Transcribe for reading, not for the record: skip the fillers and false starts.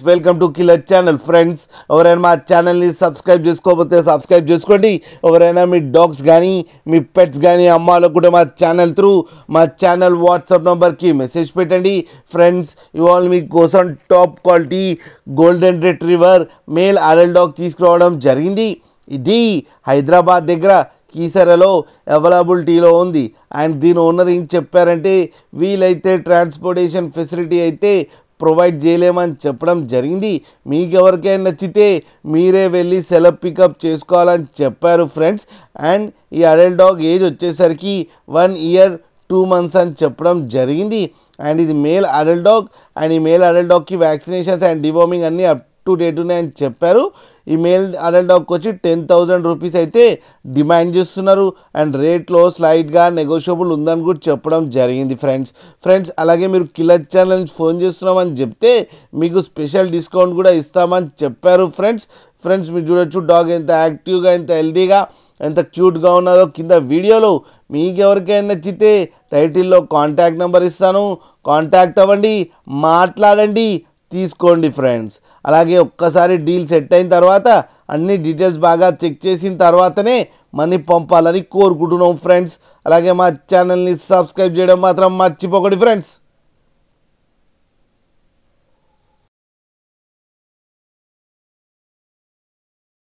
Welcome to killer channel friends. ఎవరైనా మా ఛానల్ని సబ్స్క్రైబ్ చేసుకోకపోతే సబ్స్క్రైబ్ చేసుకోండి. ఎవరైనా మీ డాగ్స్ కానీ మీ పెట్స్ కానీ అమ్మాలనుకుంటే మా ఛానల్ వాట్సాప్ నెంబర్కి మెసేజ్ పెట్టండి. ఫ్రెండ్స్, ఇవాళ మీకోసం top quality golden retriever male adult dog తీసుకురావడం జరిగింది. ఇది హైదరాబాద్ దగ్గర కీసరలో అవైలబిలిటీలో ఉంది. అండ్ దీని ఓనర్ ఏం చెప్పారంటే, వీలైతే ట్రాన్స్పోర్టేషన్ ఫెసిలిటీ అయితే ప్రొవైడ్ చేయలేమని చెప్పడం జరిగింది. మీకు ఎవరికైనా నచ్చితే మీరే వెళ్ళి సెలవు పికప్ చేసుకోవాలని చెప్పారు ఫ్రెండ్స్. అండ్ ఈ అడల్ట్ డాగ్ ఏజ్ వచ్చేసరికి 1 year 2 months అని చెప్పడం జరిగింది. అండ్ ఇది మేల్ అడల్ట్ డాగ్. అండ్ ఈ మేల్ అడల్ట్ డాగ్కి వ్యాక్సినేషన్స్ అండ్ డివార్మింగ్ అన్నీ అప్ టు డేట్ ఉన్నాయని చెప్పారు. ఈ మేల్ అడల్ట్ డాగ్కి వచ్చి 10,000 రూపీస్ అయితే డిమాండ్ చేస్తున్నారు. అండ్ రేట్లో స్లైడ్గా నెగోషియబుల్ ఉందని కూడా చెప్పడం జరిగింది ఫ్రెండ్స్. అలాగే మీరు కిలర్ ఛానల్ నుంచి ఫోన్ చేస్తున్నామని చెప్తే మీకు స్పెషల్ డిస్కౌంట్ కూడా ఇస్తామని చెప్పారు ఫ్రెండ్స్. మీరు చూడొచ్చు డాగ్ ఎంత యాక్టివ్గా, ఎంత హెల్తీగా, ఎంత క్యూట్గా ఉన్నదో కింద వీడియోలో. మీకు ఎవరికైనా నచ్చితే టైటిల్లో కాంటాక్ట్ నెంబర్ ఇస్తాను, కాంటాక్ట్ అవ్వండి, మాట్లాడండి, తీసుకోండి ఫ్రెండ్స్. అలాగే ఒక్కసారి డీల్ సెట్ అయిన తర్వాత అన్ని డీటెయిల్స్ బాగా చెక్ చేసిన తర్వాతనే మనీ పంపాలని కోరుకుంటున్నాం ఫ్రెండ్స్. అలాగే మా ఛానల్ని సబ్స్క్రైబ్ చేయడం మాత్రం మర్చిపోకండి ఫ్రెండ్స్.